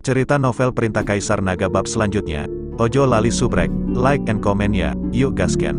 cerita novel Perintah Kaisar Naga bab selanjutnya. Ojo lali subrek, like and comment ya, yuk gasken.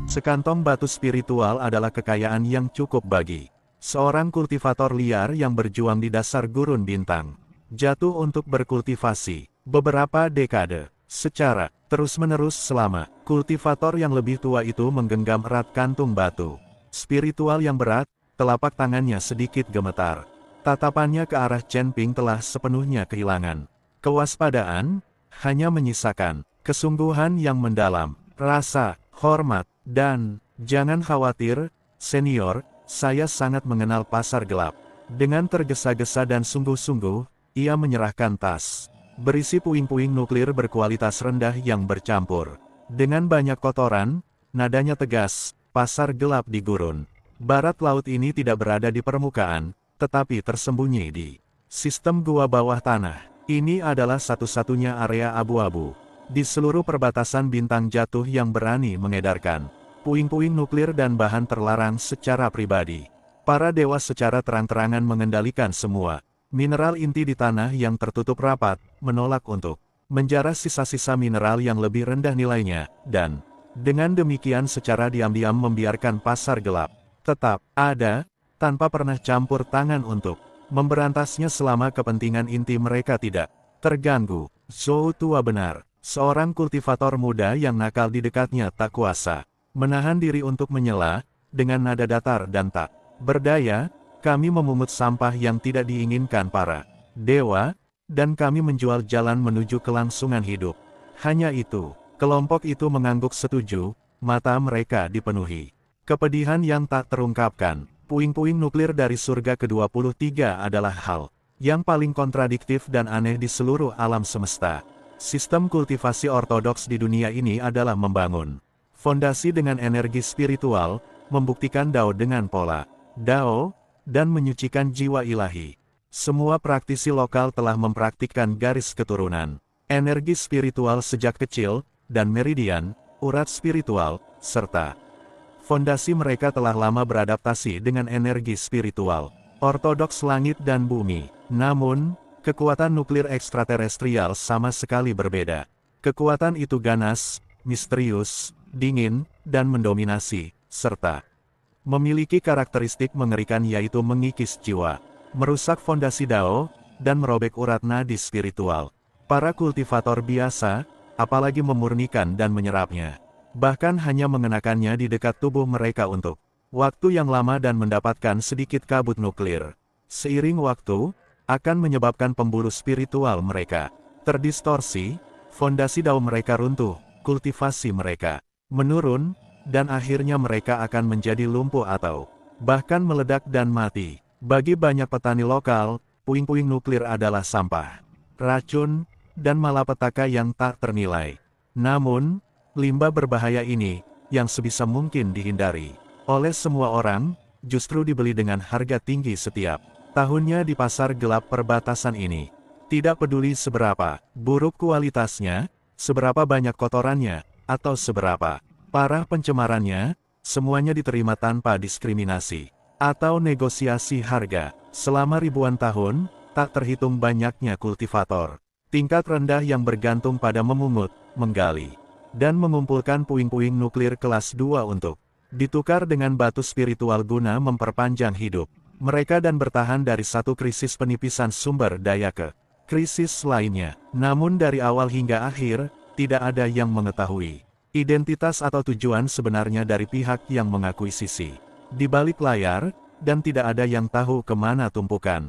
Sekantong batu spiritual adalah kekayaan yang cukup bagi seorang kultivator liar yang berjuang di dasar gurun bintang. Jatuh untuk berkultivasi beberapa dekade secara terus-menerus selama kultivator yang lebih tua itu menggenggam erat kantung batu spiritual yang berat. Telapak tangannya sedikit gemetar. Tatapannya ke arah Chen Ping telah sepenuhnya kehilangan kewaspadaan, hanya menyisakan kesungguhan yang mendalam, rasa hormat, dan jangan khawatir, senior, saya sangat mengenal pasar gelap. Dengan tergesa-gesa dan sungguh-sungguh, ia menyerahkan tas berisi puing-puing nuklir berkualitas rendah yang bercampur dengan banyak kotoran. Nadanya tegas, pasar gelap di gurun barat laut ini tidak berada di permukaan, tetapi tersembunyi di sistem gua bawah tanah. Ini adalah satu-satunya area abu-abu di seluruh perbatasan bintang jatuh yang berani mengedarkan puing-puing nuklir dan bahan terlarang secara pribadi. Para dewa secara terang-terangan mengendalikan semua mineral inti di tanah yang tertutup rapat, menolak untuk menjarah sisa-sisa mineral yang lebih rendah nilainya, dan dengan demikian secara diam-diam membiarkan pasar gelap tetap ada, tanpa pernah campur tangan untuk memberantasnya selama kepentingan inti mereka tidak terganggu. Zhou tua benar, seorang kultivator muda yang nakal di dekatnya tak kuasa menahan diri untuk menyela, dengan nada datar dan tak berdaya, kami memungut sampah yang tidak diinginkan para dewa, dan kami menjual jalan menuju kelangsungan hidup. Hanya itu, kelompok itu mengangguk setuju, mata mereka dipenuhi kepedihan yang tak terungkapkan. Puing-puing nuklir dari surga ke-23 adalah hal yang paling kontradiktif dan aneh di seluruh alam semesta. Sistem kultivasi ortodoks di dunia ini adalah membangun fondasi dengan energi spiritual, membuktikan Dao dengan pola Dao, dan menyucikan jiwa ilahi. Semua praktisi lokal telah mempraktikkan garis keturunan energi spiritual sejak kecil, dan meridian, urat spiritual, serta fondasi mereka telah lama beradaptasi dengan energi spiritual ortodoks langit dan bumi. Namun, kekuatan nuklir ekstraterestrial sama sekali berbeda. Kekuatan itu ganas, misterius, dingin, dan mendominasi, serta memiliki karakteristik mengerikan yaitu mengikis jiwa, merusak fondasi Dao, dan merobek urat nadi spiritual. Para kultivator biasa, apalagi memurnikan dan menyerapnya, bahkan hanya mengenakannya di dekat tubuh mereka untuk waktu yang lama dan mendapatkan sedikit kabut nuklir. Seiring waktu, akan menyebabkan pemburu spiritual mereka terdistorsi, fondasi Dao mereka runtuh, kultivasi mereka menurun, dan akhirnya mereka akan menjadi lumpuh atau bahkan meledak dan mati. Bagi banyak petani lokal, puing-puing nuklir adalah sampah, racun, dan malapetaka yang tak ternilai. Namun, limbah berbahaya ini, yang sebisa mungkin dihindari oleh semua orang, justru dibeli dengan harga tinggi setiap tahunnya di pasar gelap perbatasan ini. Tidak peduli seberapa buruk kualitasnya, seberapa banyak kotorannya, atau seberapa parah pencemarannya, semuanya diterima tanpa diskriminasi atau negosiasi harga. Selama ribuan tahun, tak terhitung banyaknya kultivator tingkat rendah yang bergantung pada memungut, menggali, dan mengumpulkan puing-puing nuklir kelas 2 untuk ditukar dengan batu spiritual guna memperpanjang hidup mereka dan bertahan dari satu krisis penipisan sumber daya ke krisis lainnya. Namun dari awal hingga akhir, tidak ada yang mengetahui identitas atau tujuan sebenarnya dari pihak yang mengakuisisi di balik layar, dan tidak ada yang tahu kemana tumpukan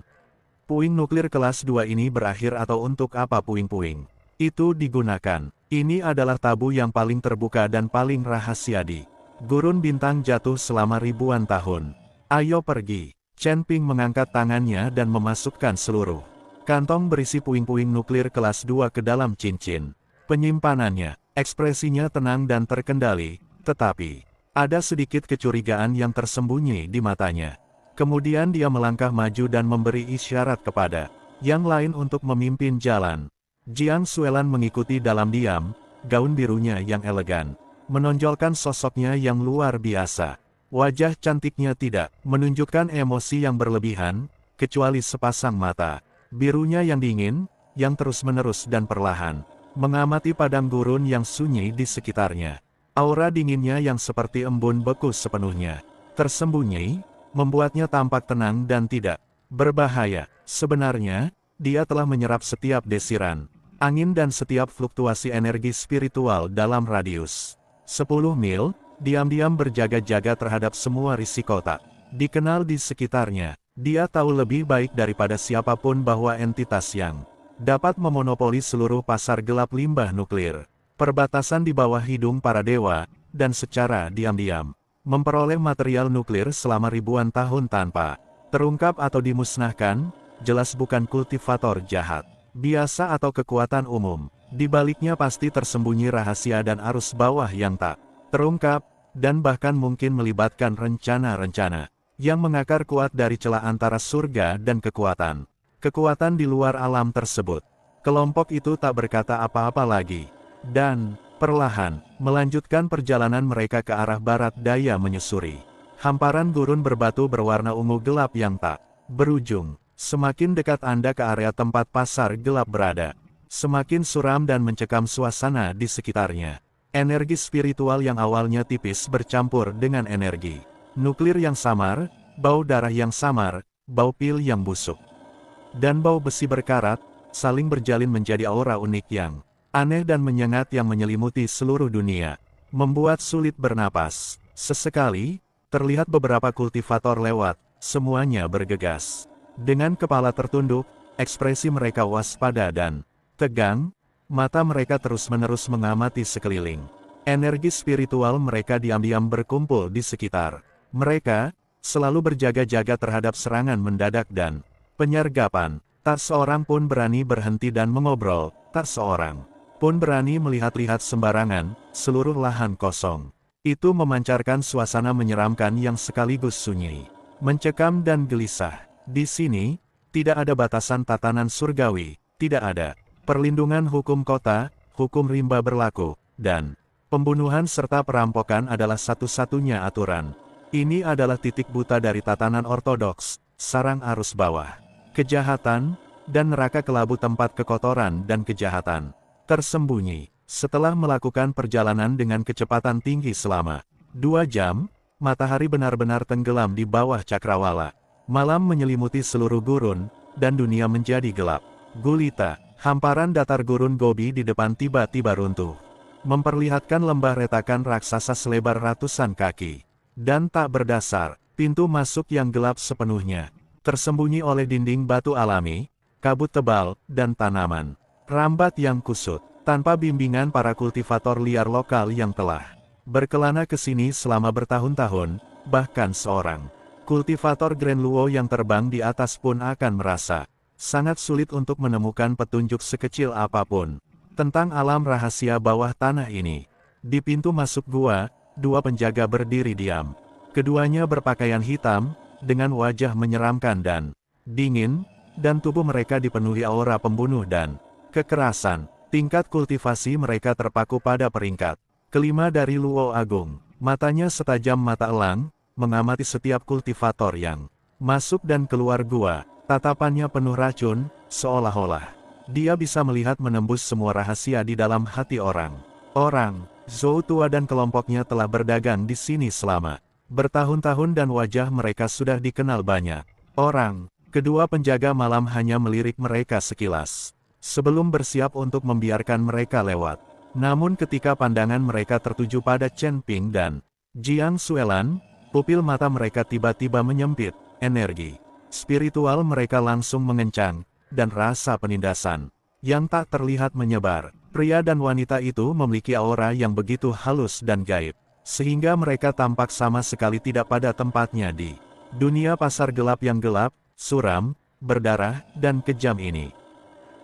puing nuklir kelas 2 ini berakhir atau untuk apa puing-puing itu digunakan. Ini adalah tabu yang paling terbuka dan paling rahasia di gurun bintang jatuh selama ribuan tahun. Ayo pergi. Chen Ping mengangkat tangannya dan memasukkan seluruh kantong berisi puing-puing nuklir kelas 2 ke dalam cincin penyimpanannya. Ekspresinya tenang dan terkendali, tetapi ada sedikit kecurigaan yang tersembunyi di matanya. Kemudian dia melangkah maju dan memberi isyarat kepada yang lain untuk memimpin jalan. Jiang Xuelan mengikuti dalam diam, gaun birunya yang elegan menonjolkan sosoknya yang luar biasa. Wajah cantiknya tidak menunjukkan emosi yang berlebihan, kecuali sepasang mata birunya yang dingin, yang terus-menerus dan perlahan mengamati padang gurun yang sunyi di sekitarnya. Aura dinginnya yang seperti embun beku sepenuhnya tersembunyi, membuatnya tampak tenang dan tidak berbahaya. Sebenarnya, dia telah menyerap setiap desiran angin dan setiap fluktuasi energi spiritual dalam radius 10 mil, diam-diam berjaga-jaga terhadap semua risiko tak dikenal di sekitarnya. Dia tahu lebih baik daripada siapapun bahwa entitas yang dapat memonopoli seluruh pasar gelap limbah nuklir, perbatasan di bawah hidung para dewa, dan secara diam-diam memperoleh material nuklir selama ribuan tahun tanpa terungkap atau dimusnahkan, jelas bukan kultivator jahat biasa atau kekuatan umum. Di baliknya pasti tersembunyi rahasia dan arus bawah yang tak terungkap, dan bahkan mungkin melibatkan rencana-rencana yang mengakar kuat dari celah antara surga dan kekuatan di luar alam tersebut. Kelompok itu tak berkata apa-apa lagi, dan perlahan melanjutkan perjalanan mereka ke arah barat daya menyusuri hamparan gurun berbatu berwarna ungu gelap yang tak berujung. Semakin dekat Anda ke area tempat pasar gelap berada, semakin suram dan mencekam suasana di sekitarnya. Energi spiritual yang awalnya tipis bercampur dengan energi nuklir yang samar, bau darah yang samar, bau pil yang busuk, dan bau besi berkarat, saling berjalin menjadi aura unik yang aneh dan menyengat yang menyelimuti seluruh dunia, membuat sulit bernapas. Sesekali, terlihat beberapa kultivator lewat, semuanya bergegas. Dengan kepala tertunduk, ekspresi mereka waspada dan tegang, mata mereka terus-menerus mengamati sekeliling. Energi spiritual mereka diam-diam berkumpul di sekitar mereka, selalu berjaga-jaga terhadap serangan mendadak dan penyergapan. Tak seorang pun berani berhenti dan mengobrol, tak seorang pun berani melihat-lihat sembarangan. Seluruh lahan kosong itu memancarkan suasana menyeramkan yang sekaligus sunyi, mencekam dan gelisah. Di sini, tidak ada batasan tatanan surgawi, tidak ada perlindungan hukum kota, hukum rimba berlaku, dan pembunuhan serta perampokan adalah satu-satunya aturan. Ini adalah titik buta dari tatanan ortodoks, sarang arus bawah kejahatan, dan neraka kelabu tempat kekotoran dan kejahatan tersembunyi. Setelah melakukan perjalanan dengan kecepatan tinggi selama 2 jam, matahari benar-benar tenggelam di bawah cakrawala. Malam menyelimuti seluruh gurun, dan dunia menjadi gelap gulita. Hamparan datar gurun Gobi di depan tiba-tiba runtuh, memperlihatkan lembah retakan raksasa selebar ratusan kaki, dan tak berdasar. Pintu masuk yang gelap sepenuhnya tersembunyi oleh dinding batu alami, kabut tebal, dan tanaman rambat yang kusut. Tanpa bimbingan para kultivator liar lokal yang telah berkelana ke sini selama bertahun-tahun, bahkan seorang kultivator Grand Luo yang terbang di atas pun akan merasa sangat sulit untuk menemukan petunjuk sekecil apapun tentang alam rahasia bawah tanah ini. Di pintu masuk gua, 2 penjaga berdiri diam. Keduanya berpakaian hitam, dengan wajah menyeramkan dan dingin, dan tubuh mereka dipenuhi aura pembunuh dan kekerasan. Tingkat kultivasi mereka terpaku pada peringkat kelima dari Luo Agung. Matanya setajam mata elang, mengamati setiap kultivator yang masuk dan keluar gua. Tatapannya penuh racun, seolah-olah dia bisa melihat menembus semua rahasia di dalam hati orang. Zhou tua dan kelompoknya telah berdagang di sini selama bertahun-tahun dan wajah mereka sudah dikenal banyak orang. Kedua penjaga malam hanya melirik mereka sekilas, sebelum bersiap untuk membiarkan mereka lewat. Namun ketika pandangan mereka tertuju pada Chen Ping dan Jiang Suelan, pupil mata mereka tiba-tiba menyempit. Energi spiritual mereka langsung mengencang, dan rasa penindasan yang tak terlihat menyebar. Pria dan wanita itu memiliki aura yang begitu halus dan gaib, sehingga mereka tampak sama sekali tidak pada tempatnya di dunia pasar gelap yang gelap, suram, berdarah, dan kejam ini.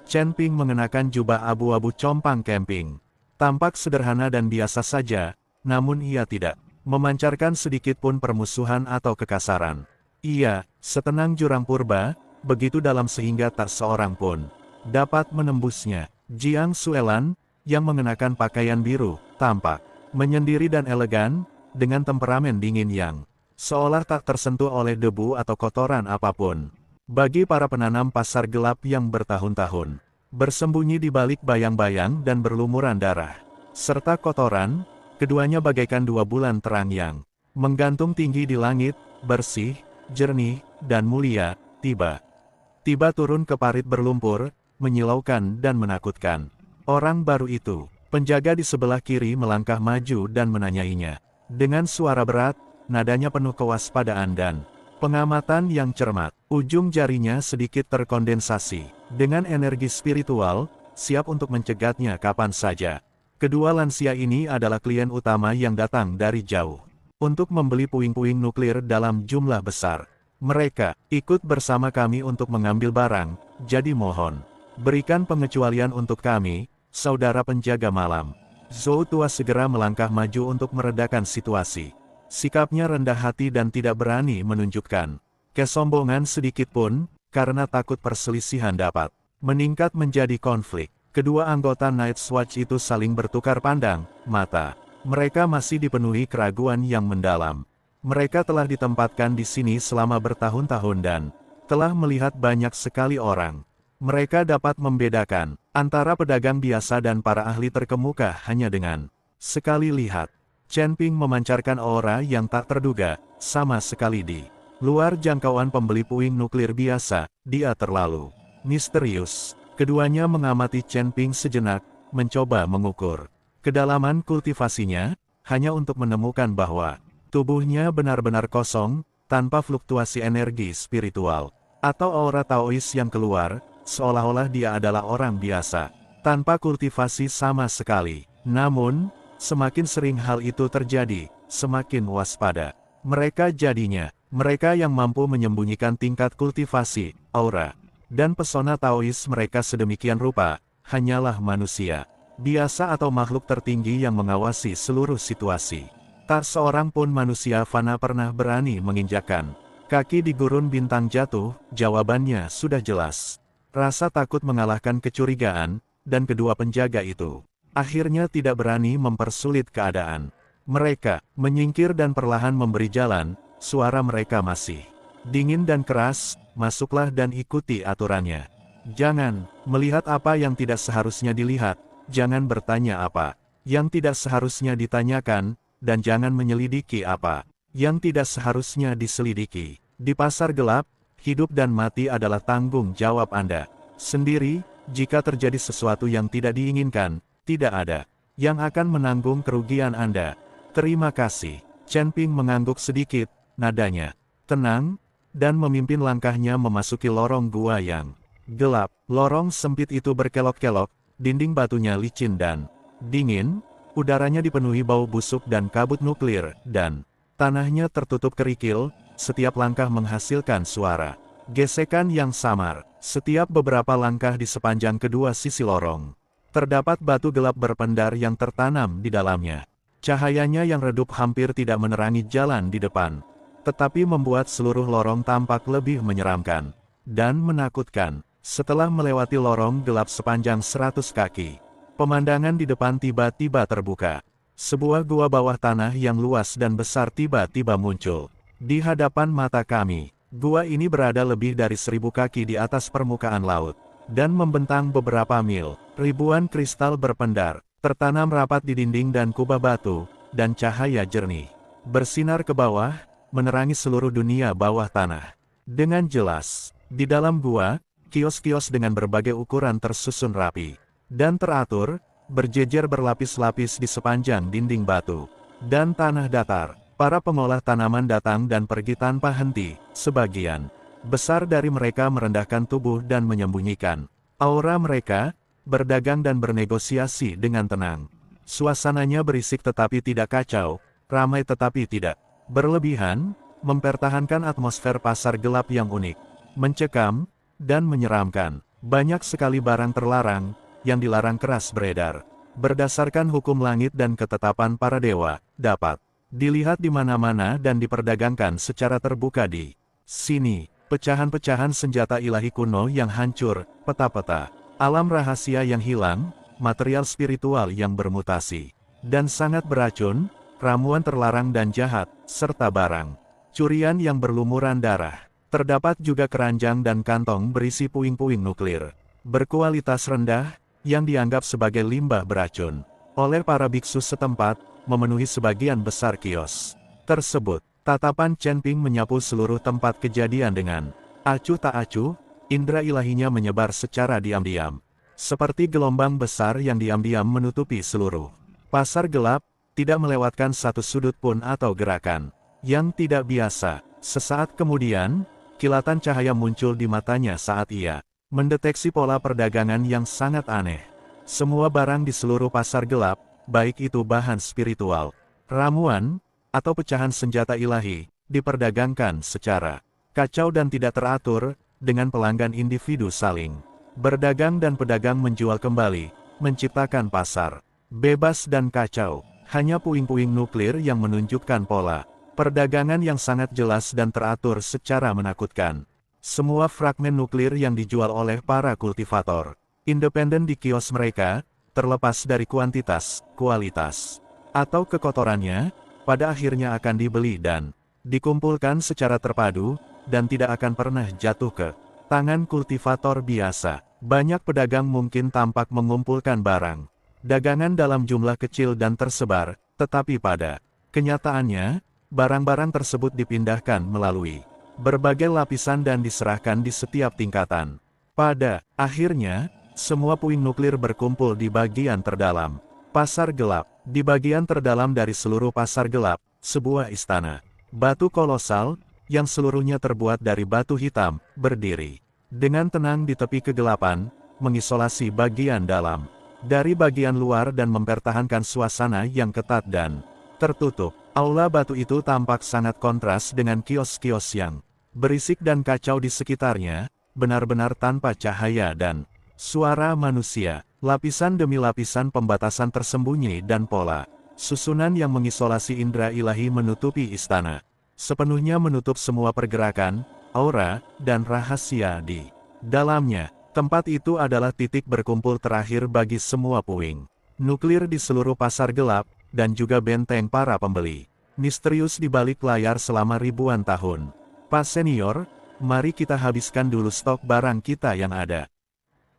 Chen Ping mengenakan jubah abu-abu compang camping. Tampak sederhana dan biasa saja, namun ia tidak memancarkan sedikit pun permusuhan atau kekasaran. Ia setenang jurang purba, begitu dalam sehingga tak seorang pun dapat menembusnya. Jiang Suelan, yang mengenakan pakaian biru, tampak menyendiri dan elegan, dengan temperamen dingin yang seolah tak tersentuh oleh debu atau kotoran apapun. Bagi para penanam pasar gelap yang bertahun-tahun bersembunyi di balik bayang-bayang dan berlumuran darah, serta kotoran, keduanya bagaikan dua bulan terang yang menggantung tinggi di langit, bersih, jernih, dan mulia, tiba-tiba turun ke parit berlumpur, menyilaukan dan menakutkan. Orang baru itu, penjaga di sebelah kiri melangkah maju dan menanyainya. Dengan suara berat, nadanya penuh kewaspadaan dan pengamatan yang cermat. Ujung jarinya sedikit terkondensasi dengan energi spiritual, siap untuk mencegatnya kapan saja. Kedua lansia ini adalah klien utama yang datang dari jauh untuk membeli puing-puing nuklir dalam jumlah besar. Mereka ikut bersama kami untuk mengambil barang, jadi mohon berikan pengecualian untuk kami, saudara penjaga malam. Zhou tua segera melangkah maju untuk meredakan situasi. Sikapnya rendah hati dan tidak berani menunjukkan kesombongan sedikit pun, karena takut perselisihan dapat meningkat menjadi konflik. Kedua anggota Night's Watch itu saling bertukar pandang, mata mereka masih dipenuhi keraguan yang mendalam. Mereka telah ditempatkan di sini selama bertahun-tahun dan telah melihat banyak sekali orang. Mereka dapat membedakan antara pedagang biasa dan para ahli terkemuka hanya dengan sekali lihat. Chen Ping memancarkan aura yang tak terduga, sama sekali di luar jangkauan pembeli puing nuklir biasa. Dia terlalu misterius. Keduanya mengamati Chen Ping sejenak, mencoba mengukur kedalaman kultivasinya, hanya untuk menemukan bahwa tubuhnya benar-benar kosong, tanpa fluktuasi energi spiritual atau aura Taois yang keluar, seolah-olah dia adalah orang biasa, tanpa kultivasi sama sekali. Namun, semakin sering hal itu terjadi, semakin waspada mereka jadinya. Mereka yang mampu menyembunyikan tingkat kultivasi, aura, dan pesona Taois mereka sedemikian rupa, hanyalah manusia biasa atau makhluk tertinggi yang mengawasi seluruh situasi. Tak seorang pun manusia fana pernah berani menginjakkan kaki di gurun bintang jatuh. Jawabannya sudah jelas. Rasa takut mengalahkan kecurigaan, dan kedua penjaga itu akhirnya tidak berani mempersulit keadaan. Mereka menyingkir dan perlahan memberi jalan. Suara mereka masih dingin dan keras. Masuklah dan ikuti aturannya. Jangan melihat apa yang tidak seharusnya dilihat. Jangan bertanya apa yang tidak seharusnya ditanyakan, dan jangan menyelidiki apa yang tidak seharusnya diselidiki. Di pasar gelap, hidup dan mati adalah tanggung jawab Anda sendiri. Jika terjadi sesuatu yang tidak diinginkan, tidak ada yang akan menanggung kerugian Anda. Terima kasih. Chen Ping mengangguk sedikit, nadanya tenang, dan memimpin langkahnya memasuki lorong gua yang gelap. Lorong sempit itu berkelok-kelok, dinding batunya licin dan dingin, udaranya dipenuhi bau busuk dan kabut nuklir, dan tanahnya tertutup kerikil. Setiap langkah menghasilkan suara gesekan yang samar. Setiap beberapa langkah di sepanjang kedua sisi lorong, terdapat batu gelap berpendar yang tertanam di dalamnya. Cahayanya yang redup hampir tidak menerangi jalan di depan, tetapi membuat seluruh lorong tampak lebih menyeramkan dan menakutkan. Setelah melewati lorong gelap sepanjang 100 kaki, pemandangan di depan tiba-tiba terbuka. Sebuah gua bawah tanah yang luas dan besar tiba-tiba muncul di hadapan mata kami. Gua ini berada lebih dari 1000 kaki di atas permukaan laut, dan membentang beberapa mil. Ribuan kristal berpendar, tertanam rapat di dinding dan kubah batu, dan cahaya jernih bersinar ke bawah, menerangi seluruh dunia bawah tanah. Dengan jelas, di dalam gua, kios-kios dengan berbagai ukuran tersusun rapi dan teratur, berjejer berlapis-lapis di sepanjang dinding batu dan tanah datar. Para pengolah tanaman datang dan pergi tanpa henti. Sebagian besar dari mereka merendahkan tubuh dan menyembunyikan aura mereka, berdagang dan bernegosiasi dengan tenang. Suasananya berisik tetapi tidak kacau, ramai tetapi tidak berlebihan, mempertahankan atmosfer pasar gelap yang unik, mencekam, dan menyeramkan. Banyak sekali barang terlarang, yang dilarang keras beredar. Berdasarkan hukum langit dan ketetapan para dewa, dapat dilihat di mana-mana dan diperdagangkan secara terbuka di sini. Pecahan-pecahan senjata ilahi kuno yang hancur, peta-peta alam rahasia yang hilang, material spiritual yang bermutasi dan sangat beracun, ramuan terlarang dan jahat, serta barang curian yang berlumuran darah. Terdapat juga keranjang dan kantong berisi puing-puing nuklir berkualitas rendah, yang dianggap sebagai limbah beracun oleh para biksu setempat, memenuhi sebagian besar kios tersebut. Tatapan Chen Ping menyapu seluruh tempat kejadian dengan acuh tak acuh, indera ilahinya menyebar secara diam-diam. Seperti gelombang besar yang diam-diam menutupi seluruh pasar gelap, tidak melewatkan satu sudut pun atau gerakan yang tidak biasa. Sesaat kemudian, kilatan cahaya muncul di matanya saat ia mendeteksi pola perdagangan yang sangat aneh. Semua barang di seluruh pasar gelap, baik itu bahan spiritual, ramuan, atau pecahan senjata ilahi, diperdagangkan secara kacau dan tidak teratur, dengan pelanggan individu saling berdagang dan pedagang menjual kembali, menciptakan pasar bebas dan kacau. Hanya puing-puing nuklir yang menunjukkan pola perdagangan yang sangat jelas dan teratur secara menakutkan. Semua fragmen nuklir yang dijual oleh para kultivator independen di kios mereka, terlepas dari kuantitas, kualitas, atau kekotorannya, pada akhirnya akan dibeli dan dikumpulkan secara terpadu, dan tidak akan pernah jatuh ke tangan kultivator biasa. Banyak pedagang mungkin tampak mengumpulkan barang dagangan dalam jumlah kecil dan tersebar, tetapi pada kenyataannya, barang-barang tersebut dipindahkan melalui berbagai lapisan dan diserahkan di setiap tingkatan. Pada akhirnya, semua puing nuklir berkumpul di bagian terdalam pasar gelap. Di bagian terdalam dari seluruh pasar gelap, sebuah istana batu kolosal, yang seluruhnya terbuat dari batu hitam, berdiri dengan tenang di tepi kegelapan, mengisolasi bagian dalam dari bagian luar dan mempertahankan suasana yang ketat dan tertutup. Aula batu itu tampak sangat kontras dengan kios-kios yang berisik dan kacau di sekitarnya, benar-benar tanpa cahaya dan suara manusia. Lapisan demi lapisan pembatasan tersembunyi dan pola susunan yang mengisolasi indera ilahi menutupi istana, sepenuhnya menutup semua pergerakan, aura, dan rahasia di dalamnya. Tempat itu adalah titik berkumpul terakhir bagi semua puing nuklir di seluruh pasar gelap, dan juga benteng para pembeli misterius di balik layar selama ribuan tahun. Pak Senior, mari kita habiskan dulu stok barang kita yang ada.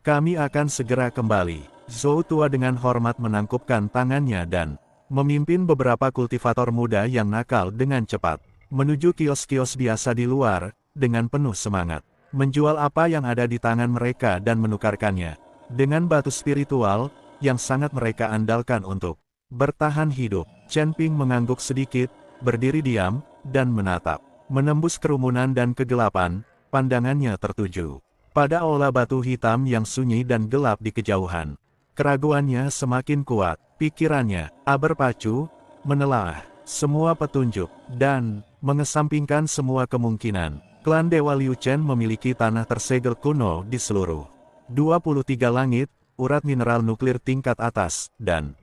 Kami akan segera kembali. Zhou tua dengan hormat menangkupkan tangannya dan memimpin beberapa kultivator muda yang nakal dengan cepat menuju kios-kios biasa di luar, dengan penuh semangat menjual apa yang ada di tangan mereka dan menukarkannya dengan batu spiritual yang sangat mereka andalkan untuk bertahan hidup. Chen Ping mengangguk sedikit, berdiri diam, dan menatap. Menembus kerumunan dan kegelapan, pandangannya tertuju pada aula batu hitam yang sunyi dan gelap di kejauhan. Keraguannya semakin kuat, pikirannya berpacu, menelaah semua petunjuk, dan mengesampingkan semua kemungkinan. Klan Dewa Liu Chen memiliki tanah tersegel kuno di seluruh 23 langit, urat mineral nuklir tingkat atas, dan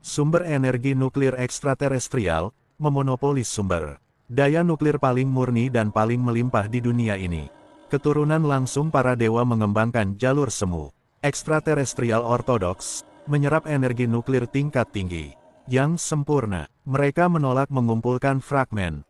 sumber energi nuklir ekstraterestrial, memonopoli sumber daya nuklir paling murni dan paling melimpah di dunia ini. Keturunan langsung para dewa mengembangkan jalur semu ekstraterestrial ortodoks, menyerap energi nuklir tingkat tinggi yang sempurna. Mereka menolak mengumpulkan fragmen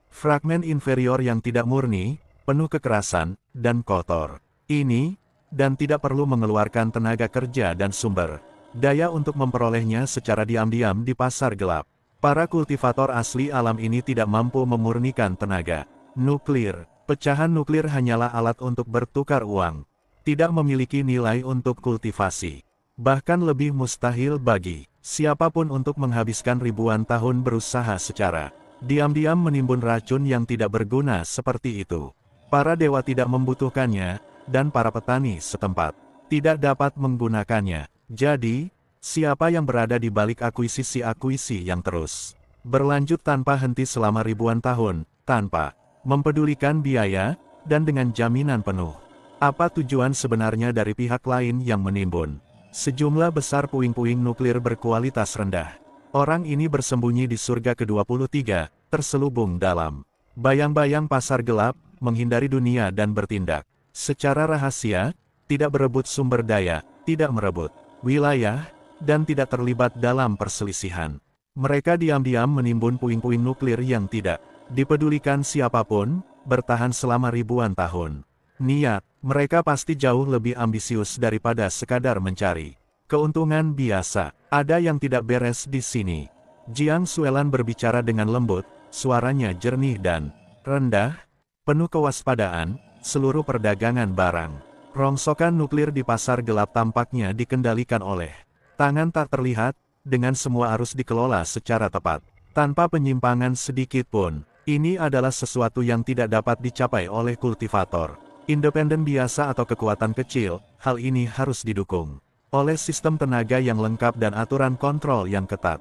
inferior yang tidak murni, penuh kekerasan, dan kotor ini, dan tidak perlu mengeluarkan tenaga kerja dan sumber daya untuk memperolehnya secara diam-diam di pasar gelap. Para kultivator asli alam ini tidak mampu memurnikan tenaga nuklir. Pecahan nuklir hanyalah alat untuk bertukar uang, tidak memiliki nilai untuk kultivasi. Bahkan lebih mustahil bagi siapapun untuk menghabiskan ribuan tahun berusaha secara diam-diam menimbun racun yang tidak berguna seperti itu. Para dewa tidak membutuhkannya, dan para petani setempat tidak dapat menggunakannya. Jadi, siapa yang berada di balik akuisisi-akuisisi yang terus berlanjut tanpa henti selama ribuan tahun, tanpa mempedulikan biaya, dan dengan jaminan penuh? Apa tujuan sebenarnya dari pihak lain yang menimbun sejumlah besar puing-puing nuklir berkualitas rendah? Orang ini bersembunyi di surga ke-23, terselubung dalam bayang-bayang pasar gelap, menghindari dunia dan bertindak secara rahasia, tidak berebut sumber daya, tidak merebut wilayah, dan tidak terlibat dalam perselisihan. Mereka diam-diam menimbun puing-puing nuklir yang tidak Dipedulikan siapapun, bertahan selama ribuan tahun. Niat, mereka pasti jauh lebih ambisius daripada sekadar mencari keuntungan biasa. Ada yang tidak beres di sini. Jiang Xuelan berbicara dengan lembut, suaranya jernih dan rendah, penuh kewaspadaan. Seluruh perdagangan barang, rongsokan nuklir di pasar gelap tampaknya dikendalikan oleh tangan tak terlihat, dengan semua arus dikelola secara tepat, tanpa penyimpangan sedikit pun. Ini adalah sesuatu yang tidak dapat dicapai oleh kultivator independen biasa atau kekuatan kecil. Hal ini harus didukung oleh sistem tenaga yang lengkap dan aturan kontrol yang ketat.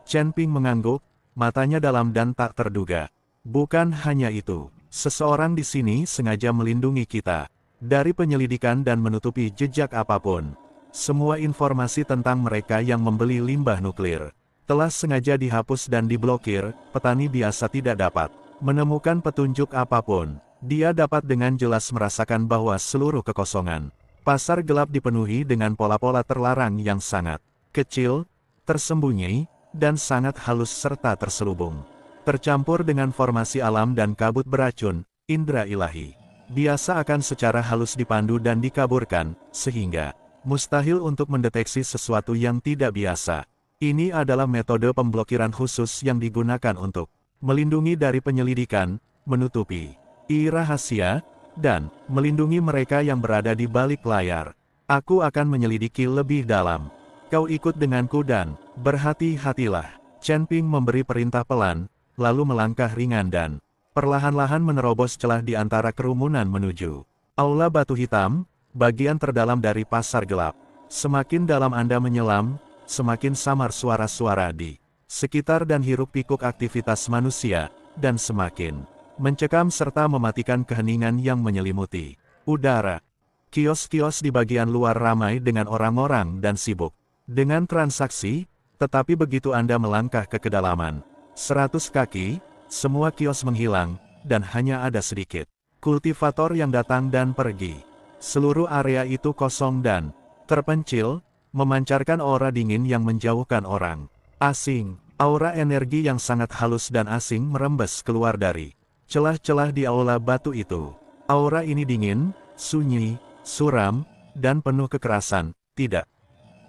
Chen Ping mengangguk, matanya dalam dan tak terduga. Bukan hanya itu. Seseorang di sini sengaja melindungi kita dari penyelidikan dan menutupi jejak apapun. Semua informasi tentang mereka yang membeli limbah nuklir telah sengaja dihapus dan diblokir. Petani biasa tidak dapat menemukan petunjuk apapun. Dia dapat dengan jelas merasakan bahwa seluruh kekosongan pasar gelap dipenuhi dengan pola-pola terlarang yang sangat kecil, tersembunyi, dan sangat halus serta terselubung. Tercampur dengan formasi alam dan kabut beracun, indera ilahi biasa akan secara halus dipandu dan dikaburkan, sehingga mustahil untuk mendeteksi sesuatu yang tidak biasa. Ini adalah metode pemblokiran khusus yang digunakan untuk melindungi dari penyelidikan, menutupi rahasia, dan melindungi mereka yang berada di balik layar. Aku akan menyelidiki lebih dalam. Kau ikut denganku dan berhati-hatilah. Chen Ping memberi perintah pelan, lalu melangkah ringan dan perlahan-lahan menerobos celah di antara kerumunan menuju aula batu hitam, bagian terdalam dari pasar gelap. Semakin dalam Anda menyelam, semakin samar suara-suara di sekitar dan hiruk-pikuk aktivitas manusia, dan semakin mencekam serta mematikan keheningan yang menyelimuti udara. Kios-kios di bagian luar ramai dengan orang-orang dan sibuk dengan transaksi, tetapi begitu Anda melangkah ke kedalaman 100 kaki, semua kios menghilang, dan hanya ada sedikit kultivator yang datang dan pergi. Seluruh area itu kosong dan terpencil, memancarkan aura dingin yang menjauhkan orang asing. Aura energi yang sangat halus dan asing merembes keluar dari celah-celah di aula batu itu. Aura ini dingin, sunyi, suram, dan penuh kekerasan, tidak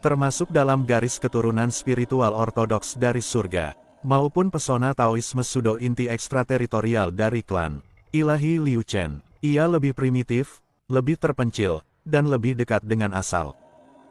termasuk dalam garis keturunan spiritual ortodoks dari surga, maupun pesona Taoisme pseudo inti ekstrateritorial dari klan ilahi Liu Chen. Ia lebih primitif, lebih terpencil, dan lebih dekat dengan asal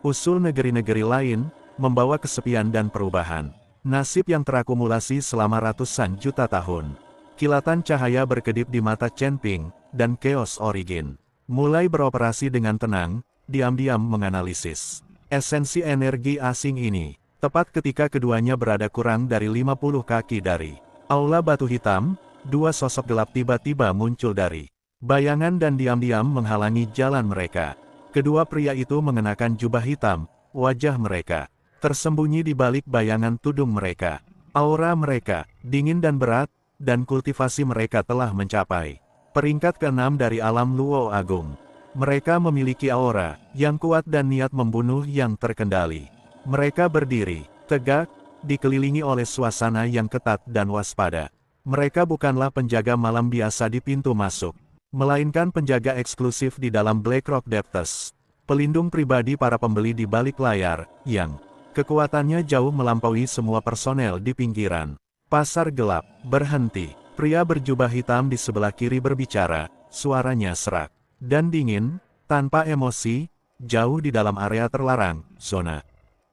usul negeri-negeri lain, membawa kesepian dan perubahan nasib yang terakumulasi selama ratusan juta tahun. Kilatan cahaya berkedip di mata Chen Ping, dan Chaos Origin mulai beroperasi dengan tenang, diam-diam menganalisis esensi energi asing ini. Tepat ketika keduanya berada kurang dari 50 kaki dari aula batu hitam, dua sosok gelap tiba-tiba muncul dari bayangan dan diam-diam menghalangi jalan mereka. Kedua pria itu mengenakan jubah hitam, wajah mereka tersembunyi di balik bayangan tudung mereka. Aura mereka dingin dan berat, dan kultivasi mereka telah mencapai peringkat ke-6 dari alam Luo Agung. Mereka memiliki aura yang kuat dan niat membunuh yang terkendali. Mereka berdiri tegak, dikelilingi oleh suasana yang ketat dan waspada. Mereka bukanlah penjaga malam biasa di pintu masuk, melainkan penjaga eksklusif di dalam Blackrock Depths, pelindung pribadi para pembeli di balik layar, yang kekuatannya jauh melampaui semua personel di pinggiran pasar gelap. Berhenti. Pria berjubah hitam di sebelah kiri berbicara, suaranya serak dan dingin, tanpa emosi, jauh di dalam area terlarang, zona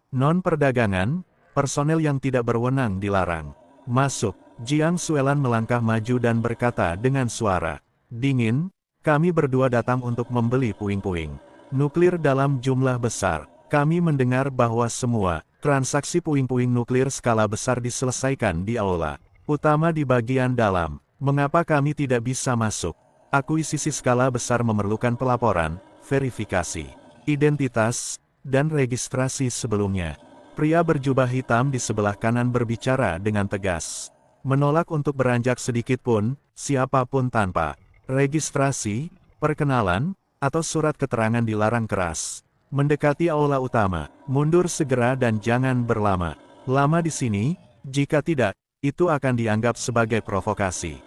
non-perdagangan. Personel yang tidak berwenang dilarang masuk. Jiang Xuelan melangkah maju dan berkata dengan suara dingin, kami berdua datang untuk membeli puing-puing nuklir dalam jumlah besar. Kami mendengar bahwa semua transaksi puing-puing nuklir skala besar diselesaikan di aula utama di bagian dalam. Mengapa kami tidak bisa masuk? Akuisisi skala besar memerlukan pelaporan, verifikasi identitas, dan registrasi sebelumnya. Pria berjubah hitam di sebelah kanan berbicara dengan tegas. Menolak untuk beranjak sedikit pun, siapapun tanpa registrasi, perkenalan, atau surat keterangan dilarang keras. Mendekati aula utama, mundur segera dan jangan berlama-lama di sini, jika tidak, itu akan dianggap sebagai provokasi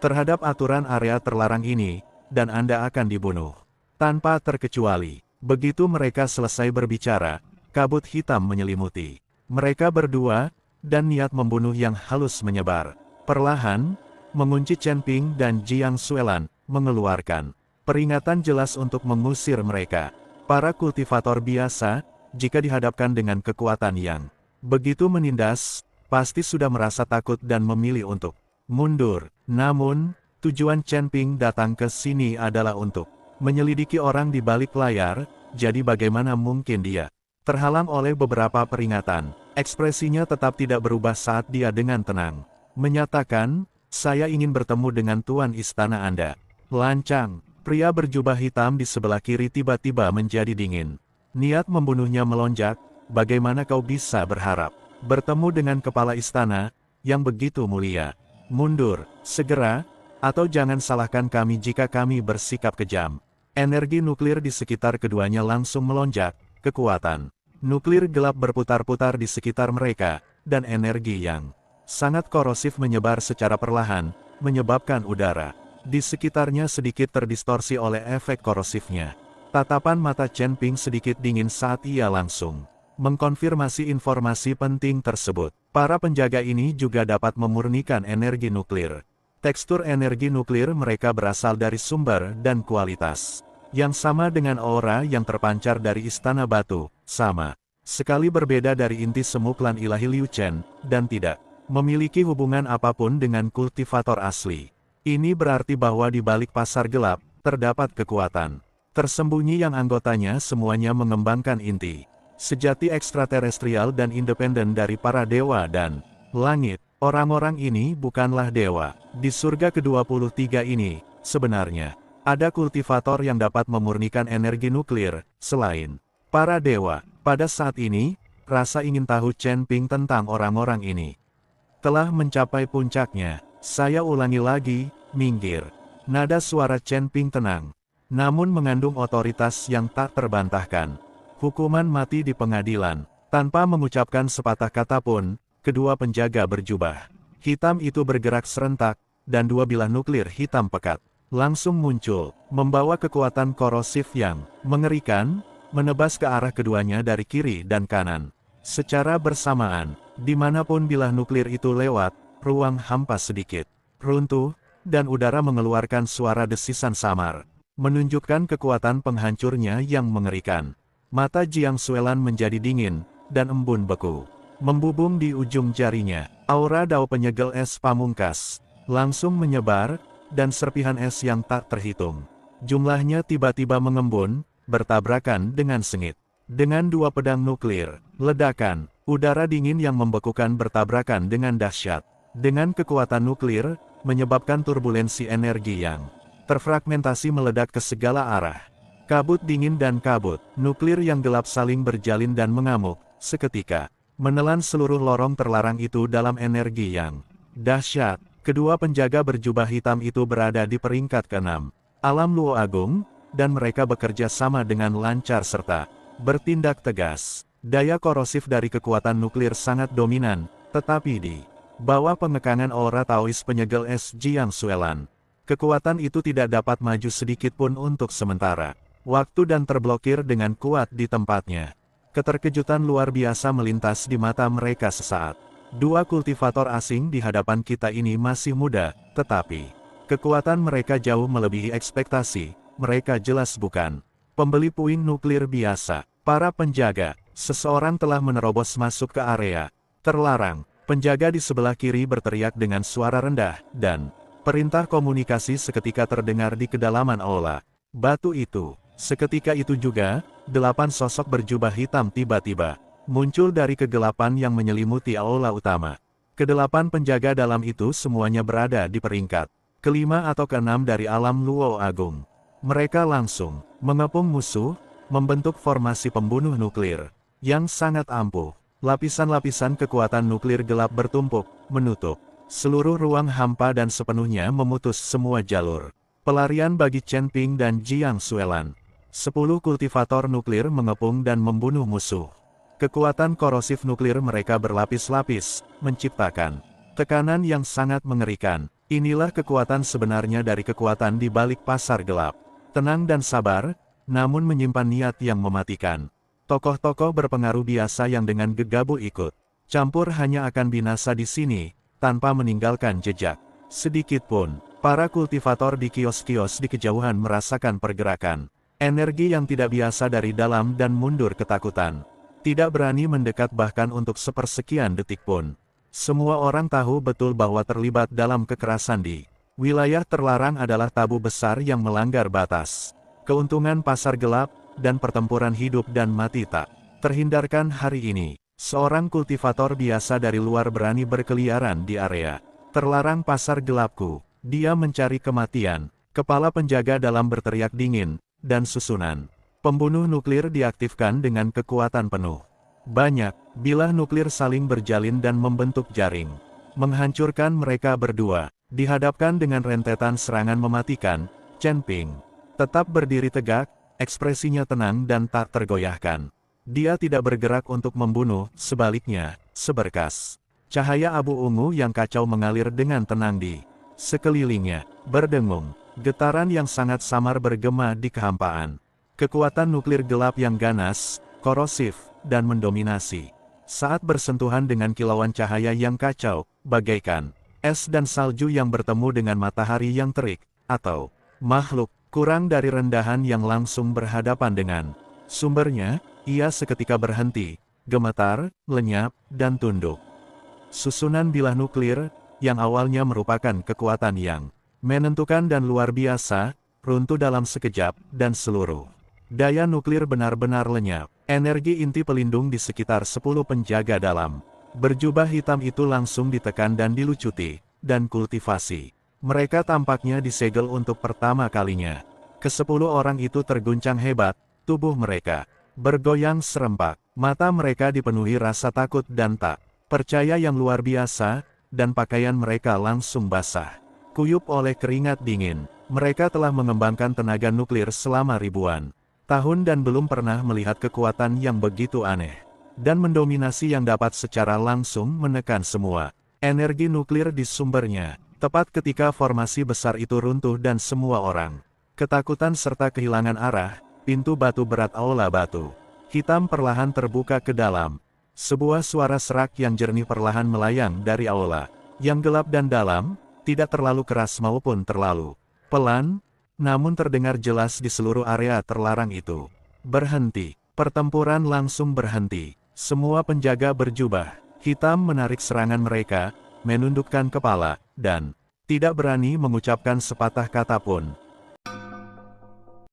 terhadap aturan area terlarang ini, dan Anda akan dibunuh. Tanpa terkecuali, begitu mereka selesai berbicara, kabut hitam menyelimuti mereka berdua, dan niat membunuh yang halus menyebar. Perlahan, mengunci Chen Ping dan Jiang Suelan, mengeluarkan peringatan jelas untuk mengusir mereka. Para kultivator biasa, jika dihadapkan dengan kekuatan yang begitu menindas, pasti sudah merasa takut dan memilih untuk mundur. Namun, tujuan Chen Ping datang ke sini adalah untuk menyelidiki orang di balik layar, jadi bagaimana mungkin dia terhalang oleh beberapa peringatan. Ekspresinya tetap tidak berubah saat dia dengan tenang menyatakan, "Saya ingin bertemu dengan Tuan Istana Anda." Lancang, pria berjubah hitam di sebelah kiri tiba-tiba menjadi dingin. Niat membunuhnya melonjak. "Bagaimana kau bisa berharap bertemu dengan kepala istana yang begitu mulia? Mundur, segera, atau jangan salahkan kami jika kami bersikap kejam." Energi nuklir di sekitar keduanya langsung melonjak. Kekuatan nuklir gelap berputar-putar di sekitar mereka, dan energi yang sangat korosif menyebar secara perlahan, menyebabkan udara di sekitarnya sedikit terdistorsi oleh efek korosifnya. Tatapan mata Chen Ping sedikit dingin saat ia langsung mengkonfirmasi informasi penting tersebut. Para penjaga ini juga dapat memurnikan energi nuklir. Tekstur energi nuklir mereka berasal dari sumber dan kualitas yang sama dengan aura yang terpancar dari Istana Batu, sama sekali berbeda dari inti semu klan ilahi Liu Chen, dan tidak memiliki hubungan apapun dengan kultivator asli. Ini berarti bahwa di balik pasar gelap, terdapat kekuatan tersembunyi yang anggotanya semuanya mengembangkan inti sejati ekstraterestrial dan independen dari para dewa dan langit. Orang-orang ini bukanlah dewa. Di surga ke-23 ini, sebenarnya ada kultivator yang dapat memurnikan energi nuklir, selain para dewa. Pada saat ini, rasa ingin tahu Chen Ping tentang orang-orang ini telah mencapai puncaknya. "Saya ulangi lagi, minggir." Nada suara Chen Ping tenang, namun mengandung otoritas yang tak terbantahkan. "Hukuman mati di pengadilan." Tanpa mengucapkan sepatah kata pun, kedua penjaga berjubah hitam itu bergerak serentak, dan dua bilah nuklir hitam pekat langsung muncul, membawa kekuatan korosif yang mengerikan, menebas ke arah keduanya dari kiri dan kanan. Secara bersamaan, dimanapun bilah nuklir itu lewat, ruang hampa sedikit runtuh, dan udara mengeluarkan suara desisan samar, menunjukkan kekuatan penghancurnya yang mengerikan. Mata Jiang Suelan menjadi dingin, dan embun beku membubung di ujung jarinya. Aura dao penyegel es pamungkas langsung menyebar, dan serpihan es yang tak terhitung jumlahnya tiba-tiba mengembun, bertabrakan dengan sengit. Dengan dua pedang nuklir, ledakan, udara dingin yang membekukan bertabrakan dengan dahsyat. Dengan kekuatan nuklir, menyebabkan turbulensi energi yang terfragmentasi meledak ke segala arah. Kabut dingin dan kabut nuklir yang gelap saling berjalin dan mengamuk, seketika menelan seluruh lorong terlarang itu dalam energi yang dahsyat. Kedua penjaga berjubah hitam itu berada di peringkat ke-6 alam Luo Agung, dan mereka bekerja sama dengan lancar serta bertindak tegas. Daya korosif dari kekuatan nuklir sangat dominan, tetapi di bawah pengekangan aura Taois penyegel es Jiang Suelan, kekuatan itu tidak dapat maju sedikit pun untuk sementara waktu dan terblokir dengan kuat di tempatnya. Keterkejutan luar biasa melintas di mata mereka sesaat. Dua kultivator asing di hadapan kita ini masih muda, tetapi kekuatan mereka jauh melebihi ekspektasi. Mereka jelas bukan pembeli puing nuklir biasa. Para penjaga, seseorang telah menerobos masuk ke area terlarang. Penjaga di sebelah kiri berteriak dengan suara rendah, dan perintah komunikasi seketika terdengar di kedalaman aula batu itu. Seketika itu juga, 8 sosok berjubah hitam tiba-tiba muncul dari kegelapan yang menyelimuti aula utama. Kedelapan penjaga dalam itu semuanya berada di peringkat ke-5 atau ke-6 dari alam Luo Agung. Mereka langsung mengepung musuh, membentuk formasi pembunuh nuklir yang sangat ampuh. Lapisan-lapisan kekuatan nuklir gelap bertumpuk, menutup seluruh ruang hampa dan sepenuhnya memutus semua jalur pelarian bagi Chen Ping dan Jiang Suelan. 10 kultivator nuklir mengepung dan membunuh musuh. Kekuatan korosif nuklir mereka berlapis-lapis, menciptakan Tekanan yang sangat mengerikan. Inilah kekuatan sebenarnya dari kekuatan di balik pasar gelap. Tenang dan sabar, namun menyimpan niat yang mematikan. Tokoh-tokoh berpengaruh biasa yang dengan gegabah ikut campur hanya akan binasa di sini, tanpa meninggalkan jejak sedikit pun. Para kultivator di kios-kios di kejauhan merasakan pergerakan energi yang tidak biasa dari dalam dan mundur ketakutan. Tidak berani mendekat bahkan untuk sepersekian detik pun. Semua orang tahu betul bahwa terlibat dalam kekerasan di wilayah terlarang adalah tabu besar yang melanggar batas. Keuntungan pasar gelap, dan pertempuran hidup dan mati tak terhindarkan hari ini. Seorang kultivator biasa dari luar berani berkeliaran di area terlarang pasar gelapku. Dia mencari kematian. Kepala penjaga dalam berteriak dingin, dan susunan pembunuh nuklir diaktifkan dengan kekuatan penuh. Banyak bilah nuklir saling berjalin dan membentuk jaring, menghancurkan mereka berdua. Dihadapkan dengan rentetan serangan mematikan, Chen Ping tetap berdiri tegak, ekspresinya tenang dan tak tergoyahkan. Dia tidak bergerak untuk membunuh, sebaliknya, seberkas cahaya abu ungu yang kacau mengalir dengan tenang di sekelilingnya. Berdengung, getaran yang sangat samar bergema di kehampaan. Kekuatan nuklir gelap yang ganas, korosif, dan mendominasi. Saat bersentuhan dengan kilauan cahaya yang kacau, bagaikan es dan salju yang bertemu dengan matahari yang terik, atau makhluk kurang dari rendahan yang langsung berhadapan dengan sumbernya, ia seketika berhenti, gemetar, lenyap, dan tunduk. Susunan bilah nuklir, yang awalnya merupakan kekuatan yang menentukan dan luar biasa, runtuh dalam sekejap, dan seluruh daya nuklir benar-benar lenyap. Energi inti pelindung di sekitar 10 penjaga dalam berjubah hitam itu langsung ditekan dan dilucuti, dan kultivasi mereka tampaknya disegel untuk pertama kalinya. Ke-10 orang itu terguncang hebat, tubuh mereka bergoyang serempak, mata mereka dipenuhi rasa takut dan tak percaya yang luar biasa, dan pakaian mereka langsung basah kuyup oleh keringat dingin. Mereka telah mengembangkan tenaga nuklir selama ribuan tahun dan belum pernah melihat kekuatan yang begitu aneh dan mendominasi yang dapat secara langsung menekan semua energi nuklir di sumbernya. Tepat ketika formasi besar itu runtuh dan semua orang ketakutan serta kehilangan arah, pintu batu berat aula batu hitam perlahan terbuka ke dalam. Sebuah suara serak yang jernih perlahan melayang dari aula yang gelap dan dalam, tidak terlalu keras maupun terlalu pelan, namun terdengar jelas di seluruh area terlarang itu. Berhenti. Pertempuran langsung berhenti. Semua penjaga berjubah hitam menarik serangan mereka, menundukkan kepala, dan tidak berani mengucapkan sepatah kata pun.